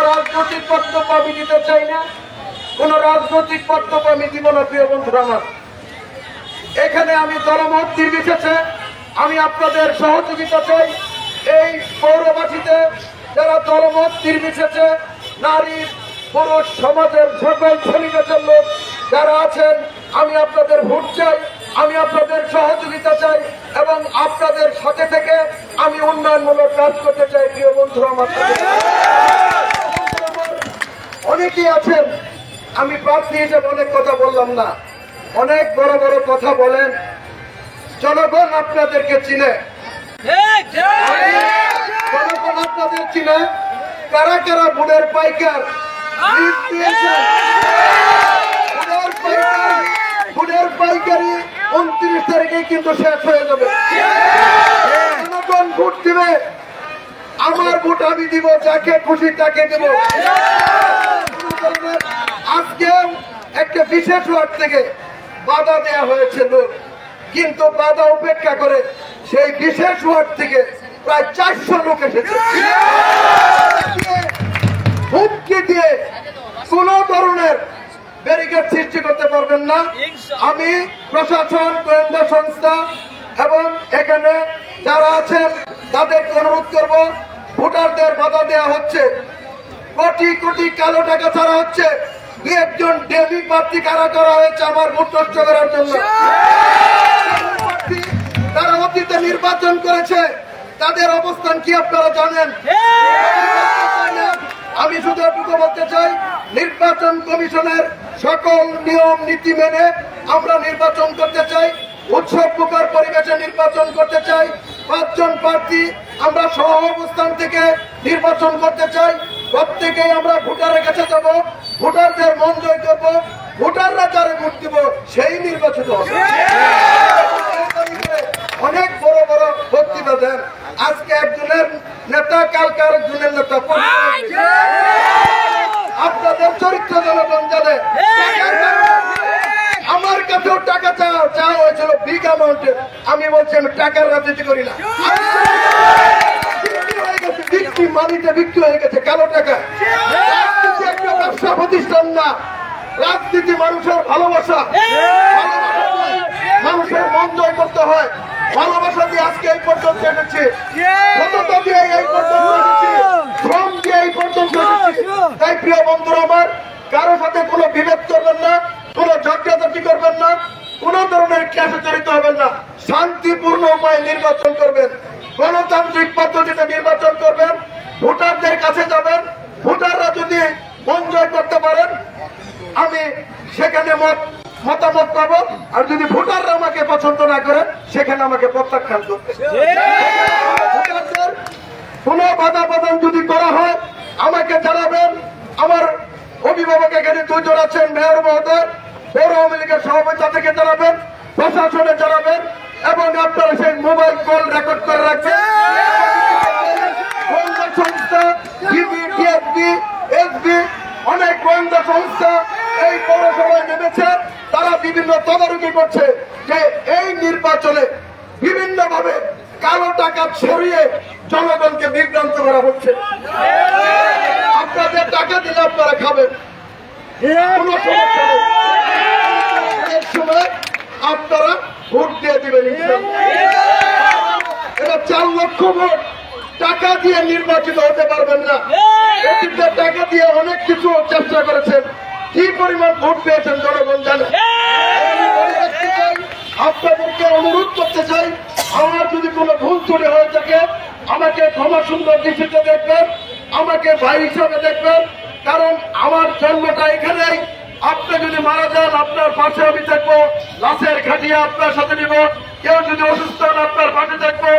রাজনৈতিক বক্তব্য আমি দিতে চাই না, কোন রাজনৈতিক বক্তব্য আমি দিব না। প্রিয় বন্ধুরা আমার, এখানে আমি দলমত নির্বিশেষে আমি আপনাদের সহযোগিতা চাই। এই পৌরবাসীতে যারা দলমত নির্বিশেষে নারী পুরুষ সমাজের সকল শ্রেণীপেশার লোক যারা আছেন, আমি আপনাদের ভোট চাই, আমি আপনাদের সহযোগিতা চাই এবং আপনাদের সাথে থেকে আমি উন্নয়নমূলক কাজ করতে চাই। প্রিয় বন্ধুরা আমার, অনেকেই আছেন, আমি প্রার্থী হিসেবে অনেক কথা বললাম না, অনেক বড় বড় কথা বলেন। জনগণ আপনাদেরকে চিনে, জনগণ আপনাদের চিনে। কারা কারা ভোটের পাইকার ভোটের পাইকারি 29 তারিখে কিন্তু শেষ হয়ে যাবে। জনগণ ভোট দিবে, আমার ভোট আমি দিব, যাকে খুশি তাকে দেব। আজকে একটা বিশেষ ওয়ার্ড থেকে বাধা দেওয়া হয়েছে লোক, কিন্তু বাধা উপেক্ষা করে সেই বিশেষ ওয়ার্ড থেকে প্রায় 400 লোক এসেছে। হুমকি দিয়ে কোন ধরনের ব্যারিকেড সৃষ্টি করতে পারবেন না। আমি প্রশাসন, গোয়েন্দা সংস্থা এবং এখানে যারা আছেন তাদেরকে অনুরোধ করব, ভোটারদের বাধা দেওয়া হচ্ছে, কোটি কোটি কালো টাকা ছাড়া হচ্ছে। দু একজন ডেমি প্রার্থী কারা করা হয়েছে আমার ভোট নষ্ট করার জন্য। তারা অতীতে নির্বাচন করেছে, তাদের অবস্থান কি আপনারা জানেন? আমি শুধু এটুকু বলতে চাই, নির্বাচন কমিশনের সকল নিয়ম নীতি মেনে আমরা নির্বাচন করতে চাই, উৎসব মুখর পরিবেশে নির্বাচন করতে চাই। 5 জন প্রার্থী আমরা সহ অবস্থান থেকে নির্বাচন করতে চাই। প্রত্যেকেই আমরা ভোটারের কাছে যাব, ভোটারদের মন জয় করবো, ভোটাররা যারা ভোট দিব সেই নির্বাচিত হবে। অনেক বড় বড় বক্তৃতা দেন, আজকে একজনের নেতা কালকে আরেকজনের নেতা। আপনাদের চরিত্র জনগণ জানে। আমার কাছেও টাকা চাওয়া হয়েছিল বিগ অ্যামাউন্টে, আমি বলছি আমি টাকার রাজনীতি করি না। বিক্রি মানিতে বিক্রি হয়ে গেছে কালো টাকা। রাজনীতি একটা ব্যবসা প্রতিষ্ঠান না, রাজনীতি মানুষের ভালোবাসা, মানুষের মন জয় করতে হয়। ভালোবাসা দিয়ে আজকে এই পর্যন্ত এসেছি, সততা দিয়ে এই পর্যন্ত এসেছি, শ্রম দিয়ে এই পর্যন্ত এসেছি। তাই প্রিয় বন্ধুরা আমার, কারো সাথে কোনো বিভেদ করবেন না, কোনো ঝগড়াঝাটি করবেন না, কোন ধরনের ক্লাসে জড়িত হবেন না। শান্তিপূর্ণ উপায়ে নির্বাচন করবেন, গণতান্ত্রিক পদ্ধতিতে নির্বাচন করবেন, ভোটারদের কাছে যাবেন। ভোটাররা যদি মন জয় করতে পারেন আমি সেখানে মতামত পাবো, আর যদি ভোটাররা আমাকে পছন্দ না করে সেখানে আমাকে প্রত্যাখ্যান করতে। ভোটারদের কোন বাধা প্রদান যদি করা হয় আমাকে জানাবেন। আমার অভিভাবক এখানে 2 জন আছেন, মেয়র মহোদয়, পৌর আওয়ামী লীগের সভাপতি, তাদেরকে জানাবেন, প্রশাসনে জানাবেন এবং আপনারা সেই মোবাইল কল রেকর্ড করে রাখবেন। গোয়েন্দা সংস্থা, ডিবি, এসবি, অনেক গোয়েন্দা সংস্থা এই পৌরসভায় নেমেছে, তারা বিভিন্ন তদারকি করছে যে এই নির্বাচনে বিভিন্ন ভাবে কালো টাকা ছড়িয়ে জনগণকে বিভ্রান্ত করা হচ্ছে। আপনাদের টাকা দিলে আপনারা খাবেন, কোন সমস্যা নেই, এর সময় আপনারা ভোট দিয়ে দিবেন। এটা 4 লক্ষ ভোট, টাকা দিয়ে নির্বাচিত হতে পারবেন না। টাকা দিয়ে অনেক কিছু চেষ্টা করেছেন, কি পরিমাণ ভোট পেয়েছেন জনগণ জানে। আপনাদেরকে অনুরোধ করতে চাই, আমার যদি কোনো ভুল ত্রুটি হয়ে থাকে আমাকে ক্ষমা সুন্দর দৃষ্টিতে দেখবেন, আমাকে ভাই হিসাবে দেখবেন, কারণ আমার জন্মটা এখানেই। আপনি যদি মারা যান আপনার পাশে আমি থাকবো, লাশের খাটিয়ে আপনার সাথে নিব। কেউ যদি অসুস্থ হন আপনার পাশে থাকবো,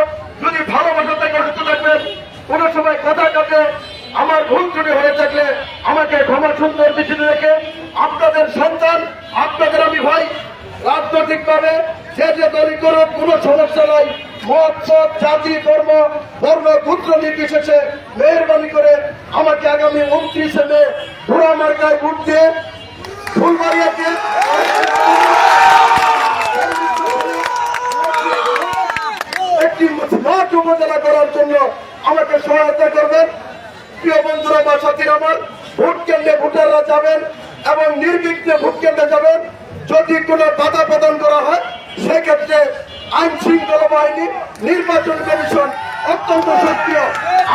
যদি ভালোবাসা থেকে অসুস্থ থাকবেন। কোন সময় কথা কাটে আমার ভুল ত্রুটি হয়ে থাকলে আমাকে ক্ষমা সুন্দর দৃষ্টিতে রেখে, আপনাদের সন্তান, আপনাদের আমি ভাই, রাজনৈতিক ভাবে যে যে দলই করুক কোন সমস্যা নাই। মত পথ জাতি ধর্ম বর্ণ পুত্র নির্বিশেষে মেহরবানি করে আমাকে আগামী 29শে মে ঘোড়া মার্কায় ভোট দিয়ে ফুলবাড়িয়াকে একটি স্মার্ট উপজেলা করার জন্য আমাকে সহায়তা করবেন। প্রিয় বন্ধুরা, আমার সাথীরা, আমার যাবেন এবং নির্বিঘ্নে ভোট কেন্দ্রে যাবেন। যদি কোনো বাধা প্রদান করা হয় সেক্ষেত্রে আইন শৃঙ্খলা বাহিনী, নির্বাচন কমিশন অত্যন্ত সক্রিয়।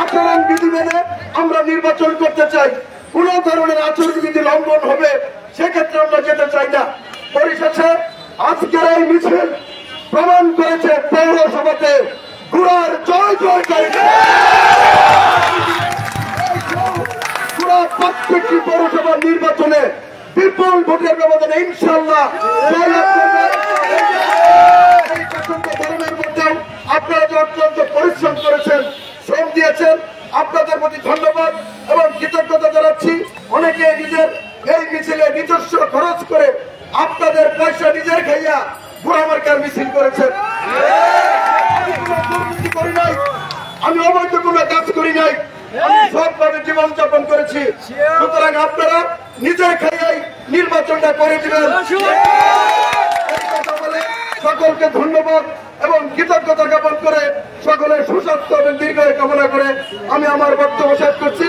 আচরণবিধি মেনে আমরা নির্বাচন করতে চাই। কোন ধরনের আচরণবিধি লঙ্ঘন হবে সেক্ষেত্রে আমরা যেতে চাই না। পরিশেষে আজকের এই মিছিল প্রমাণ করেছে পৌরসভাতে ঘোড়ার জয় জয়কারী। প্রত্যেকটি পৌরসভার নির্বাচনে বিপুল ভোটের ব্যবধানে ইনশাআল্লাহ জয়লাভ করবে। এই প্রচন্ড গরমের মধ্যেও আপনারা যে অত্যন্ত পরিশ্রম করেছেন, শ্রম দিয়েছেন, আপনাদের প্রতি ধন্যবাদ এবং কৃতজ্ঞতা জানাচ্ছি। অনেকে নিজের এই মিছিলে নিজস্ব খরচ করে আপনাদের পয়সা নিজের খাইয়া বুড়া মার্কার মিছিল করেছেন। আমি কোনো দুর্নীতি করি নাই, আমি অবৈধ কোনো কাজ করি নাই, আমি সবভাবে জীবনযাপন করেছি। সুতরাং আপনারা নিজের খাইয়াই নির্বাচনটা করে দিবেন। সকলকে ধন্যবাদ এবং কৃতজ্ঞতা জ্ঞাপন করে সকলের সুস্বাস্থ্য এবং দীর্ঘায়ু কামনা করে আমি আমার বক্তব্য শেষ করছি।